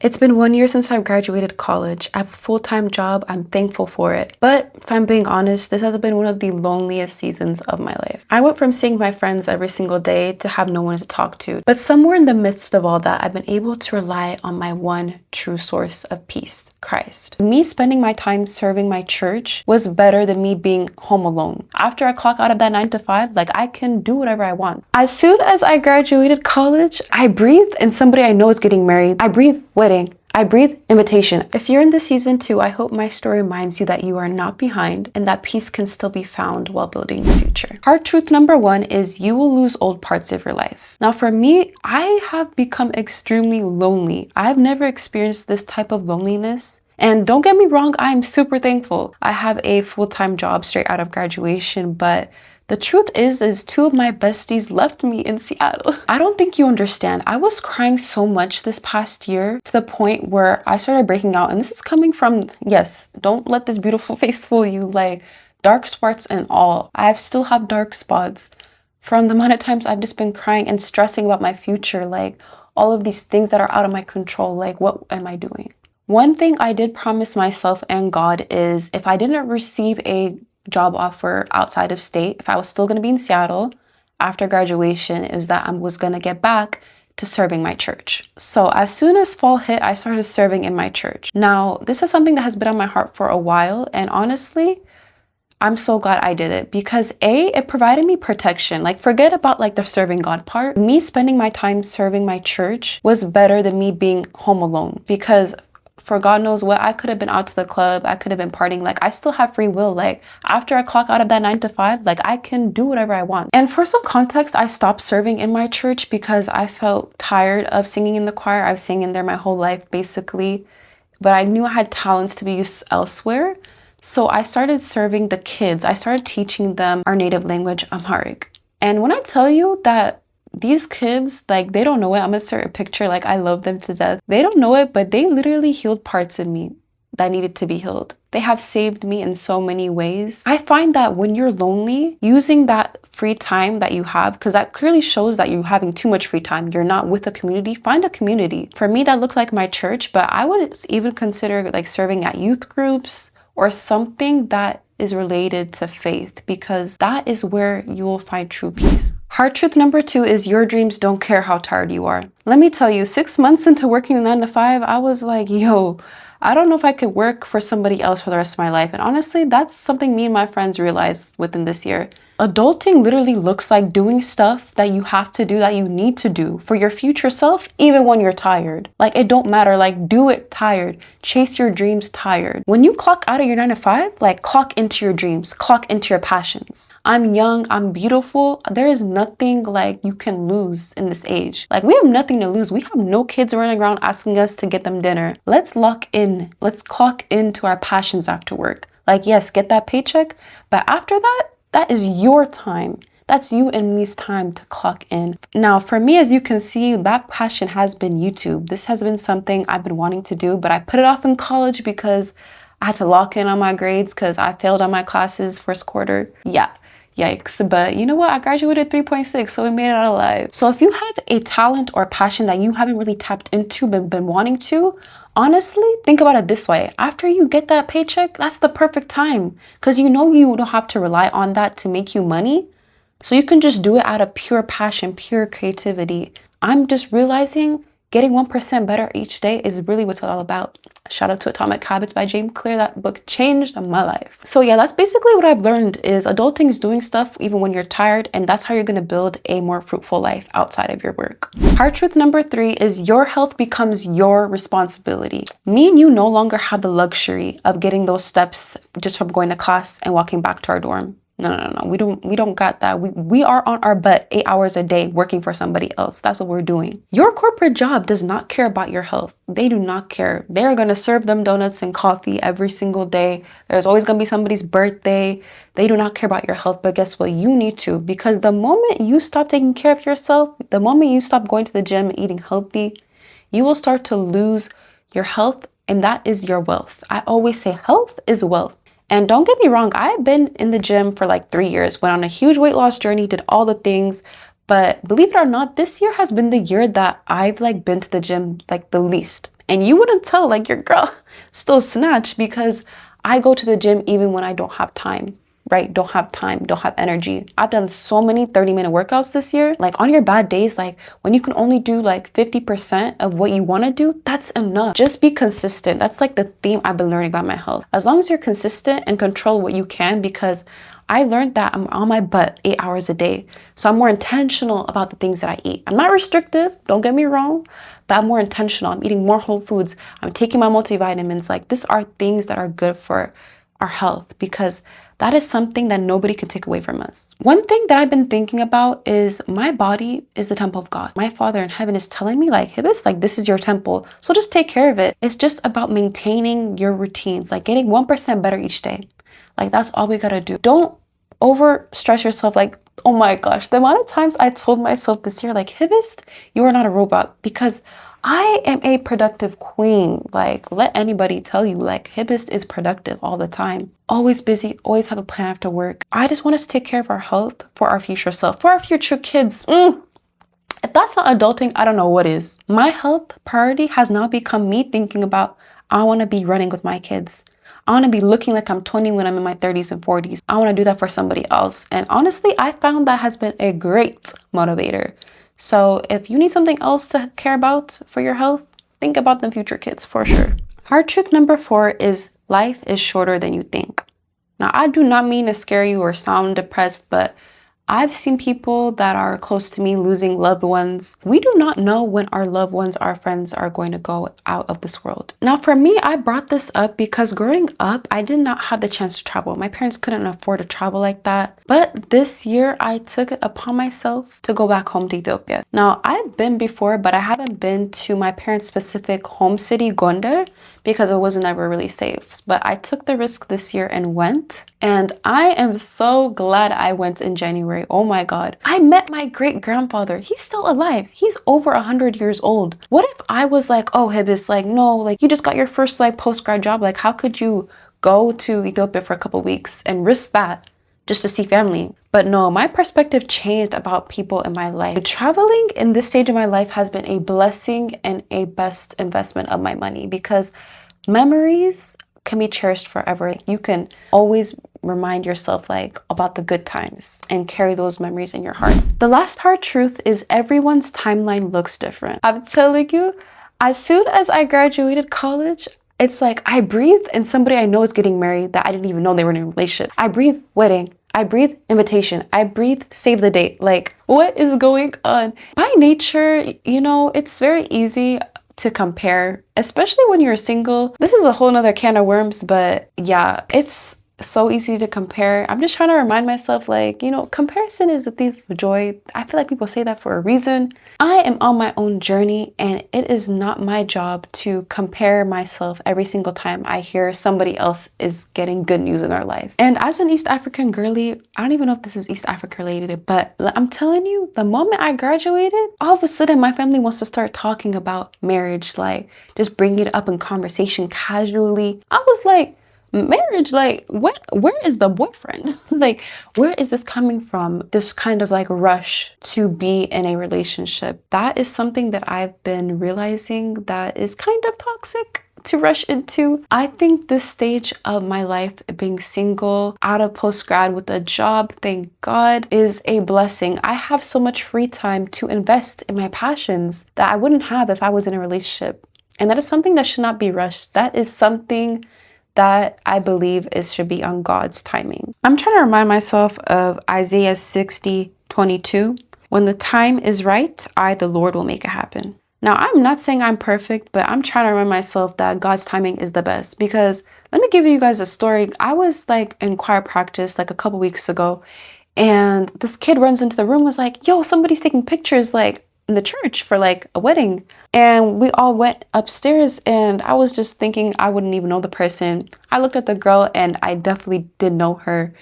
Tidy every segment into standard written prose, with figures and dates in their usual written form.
It's been 1 year since I graduated college. I have a full-time job. I'm thankful for it. But if I'm being honest, this has been one of the loneliest seasons of my life. I went from seeing my friends every single day to have no one to talk to. But somewhere in the midst of all that, I've been able to rely on my one true source of peace, Christ. Me spending my time serving my church was better than me being home alone. After I clock out of that 9 to 5, I can do whatever I want. As soon as I graduated college, I breathed and somebody I know is getting married. I breathe wedding. I breathe invitation. If you're in this season too, I hope my story reminds you that you are not behind and that peace can still be found while building your future. Hard truth number 1 is you will lose old parts of your life. Now for me, I have become extremely lonely. I've never experienced this type of loneliness. And don't get me wrong, I am super thankful. I have a full-time job straight out of graduation, but the truth is 2 of my besties left me in Seattle. I don't think you understand. I was crying so much this past year to the point where I started breaking out. And this is coming from, yes, don't let this beautiful face fool you, dark spots and all. I still have dark spots from the amount of times I've just been crying and stressing about my future, all of these things that are out of my control. What am I doing? One thing I did promise myself and God is if I didn't receive a job offer outside of state, if I was still going to be in Seattle after graduation, is that I was going to get back to serving my church. So as soon as fall hit, I started serving in my church. Now, this is something that has been on my heart for a while. And honestly, I'm so glad I did it because it provided me protection. Forget about the serving God part. Me spending my time serving my church was better than me being home alone because for God knows what, I could have been out to the club, I could have been partying. I still have free will. After I clock out of that 9 to 5, I can do whatever I want. And for some context, I stopped serving in my church because I felt tired of singing in the choir. I've sang in there my whole life, basically. But I knew I had talents to be used elsewhere. So I started serving the kids. I started teaching them our native language, Amharic. And when I tell you that these kids, they don't know it. I'm gonna insert a picture. I love them to death. They don't know it, but they literally healed parts of me that needed to be healed. They have saved me in so many ways. I find that when you're lonely, using that free time that you have, because that clearly shows that you're having too much free time. You're not with a community. Find a community. For me, that looked like my church, but I would even consider serving at youth groups or something that is related to faith, because that is where you will find true peace. Hard truth number 2 is your dreams don't care how tired you are. Let me tell you, 6 months into working 9 to 5, I was yo, I don't know if I could work for somebody else for the rest of my life. And honestly, that's something me and my friends realized within this year. Adulting literally looks like doing stuff that you have to do, that you need to do for your future self, even when you're tired. It don't matter, do it tired. Chase your dreams tired. When you clock out of your 9 to 5, clock into your dreams, clock into your passions. I'm young, I'm beautiful. There is nothing you can lose in this age. We have nothing to lose. We have no kids running around asking us to get them dinner. Let's lock in. Let's clock into our passions after work. Yes, get that paycheck, but after that, that is your time. That's you and me's time to clock in. Now, for me, as you can see, that passion has been YouTube. This has been something I've been wanting to do, but I put it off in college because I had to lock in on my grades because I failed on my classes first quarter. Yeah, yikes. But you know what? I graduated 3.6, so we made it out alive. So if you have a talent or passion that you haven't really tapped into but been wanting to, honestly, think about it this way. After you get that paycheck, that's the perfect time because you don't have to rely on that to make you money. So you can just do it out of pure passion, pure creativity. I'm just realizing getting 1% better each day is really what it's all about. Shout out to Atomic Habits by James Clear. That book changed my life. So yeah, that's basically what I've learned is adulting is doing stuff even when you're tired, and that's how you're going to build a more fruitful life outside of your work. Hard truth number 3 is your health becomes your responsibility. Me and you no longer have the luxury of getting those steps just from going to class and walking back to our dorm. No. We don't got that. We are on our butt 8 hours a day working for somebody else. That's what we're doing. Your corporate job does not care about your health. They do not care. They're going to serve them donuts and coffee every single day. There's always going to be somebody's birthday. They do not care about your health. But guess what? You need to, because the moment you stop taking care of yourself, the moment you stop going to the gym and eating healthy, you will start to lose your health, and that is your wealth. I always say health is wealth. And don't get me wrong, I've been in the gym for 3 years, went on a huge weight loss journey, did all the things, But believe it or not, this year has been the year that I've been to the gym the least. And you wouldn't tell, like, your girl still snatch because I go to the gym even when I don't have time, right? Don't have time, don't have energy. I've done so many 30-minute workouts this year. Like, on your bad days, like when you can only do like 50% of what you want to do, that's enough. Just be consistent. That's like the theme I've been learning about my health. As long as you're consistent and control what you can, because I learned that I'm on my butt 8 hours a day. So I'm more intentional about the things that I eat. I'm not restrictive, don't get me wrong, but I'm more intentional. I'm eating more whole foods. I'm taking my multivitamins. Like, these are things that are good for our health, because that is something that nobody can take away from us. One thing that I've been thinking about is my body is the temple of God. My Father in heaven is telling me, like, Hibis, like, this is your temple, so just take care of it. It's just about maintaining your routines, like getting 1% better each day. Like, that's all we gotta do. Don't over stress yourself. Like, oh my gosh, the amount of times I told myself this year, like, Hibist, you are not a robot, because I am a productive queen. Like, let anybody tell you, like, Hibist is productive all the time. Always busy, always have a plan after work. I just want us to take care of our health for our future self, for our future kids. If that's not adulting, I don't know what is. My health priority has now become me thinking about, I want to be running with my kids. I want to be looking like I'm 20 when I'm in my 30s and 40s. I want to do that for somebody else. And honestly, I found that has been a great motivator. So if you need something else to care about for your health, think about the future kids for sure. Hard truth number 4 is life is shorter than you think. Now, I do not mean to scare you or sound depressed, but I've seen people that are close to me losing loved ones. We do not know when our loved ones, our friends, are going to go out of this world. Now, for me, I brought this up because growing up, I did not have the chance to travel. My parents couldn't afford to travel like that. But this year, I took it upon myself to go back home to Ethiopia. Now, I've been before, but I haven't been to my parents' specific home city, Gondar, because it was never really safe. But I took the risk this year and went. And I am so glad I went in January. Oh my God. I met my great grandfather. He's still alive. He's over 100 years old. What if I was like, oh, Hibis, like, no, like, you just got your first like post-grad job. Like, how could you go to Ethiopia for a couple weeks and risk that just to see family? But no, my perspective changed about people in my life. Traveling in this stage of my life has been a blessing and a best investment of my money, because memories can be cherished forever. You can always remind yourself like about the good times and carry those memories in your heart. The last hard truth is everyone's timeline looks different. I'm telling you, as soon as I graduated college, it's like I breathe and somebody I know is getting married that I didn't even know they were in a relationship. I breathe wedding. I breathe invitation. I breathe save the date. Like, what is going on? By nature, you know, it's very easy to compare, especially when you're single. This is a whole nother can of worms, but yeah, it's so easy to compare. I'm just trying to remind myself, like, you know, comparison is the thief of joy. I feel like people say that for a reason. I am on my own journey, and it is not my job to compare myself every single time I hear somebody else is getting good news in their life. And as an East African girly, I don't even know if this is East Africa related, but I'm telling you, the moment I graduated, all of a sudden my family wants to start talking about marriage, like just bringing it up in conversation casually. I was like, marriage, like, where is the boyfriend? Like, where is this coming from? This kind of like rush to be in a relationship. That is something that I've been realizing that is kind of toxic to rush into. I think this stage of my life, being single, out of post-grad with a job, thank God, is a blessing. I have so much free time to invest in my passions that I wouldn't have if I was in a relationship. And that is something that should not be rushed. That is something that I believe should be on God's timing. I'm trying to remind myself of Isaiah 60:22. When the time is right, I, the Lord, will make it happen. Now, I'm not saying I'm perfect, but I'm trying to remind myself that God's timing is the best. Because let me give you guys a story. I was like in choir practice like a couple weeks ago, and this kid runs into the room, was like, yo, somebody's taking pictures like in the church for like a wedding. And we all went upstairs, and I was just thinking I wouldn't even know the person. I looked at the girl and I definitely did know her.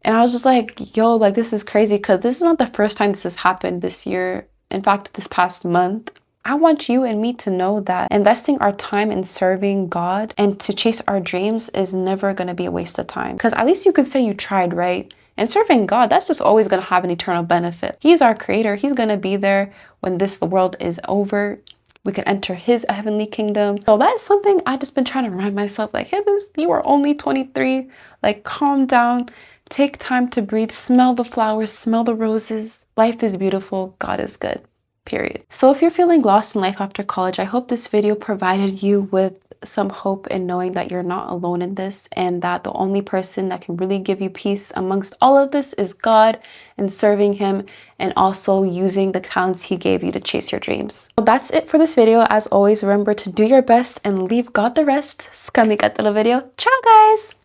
And I was just like, yo, like, this is crazy, because this is not the first time this has happened this year. In fact, this past month. I want you and me to know that investing our time in serving God and to chase our dreams is never going to be a waste of time. Because at least you could say you tried, right? And serving God, that's just always going to have an eternal benefit. He's our creator. He's going to be there when this world is over. we can enter his heavenly kingdom. So that is something I just been trying to remind myself, like, hey, you are only 23, like, calm down, take time to breathe, smell the flowers, smell the roses. Life is beautiful, God is good. Period. So if you're feeling lost in life after college, I hope this video provided you with some hope in knowing that you're not alone in this, and that the only person that can really give you peace amongst all of this is God, and serving him, and also using the talents he gave you to chase your dreams. So that's it for this video. As always, remember to do your best and leave God the rest. Scammy cut the video. Ciao guys!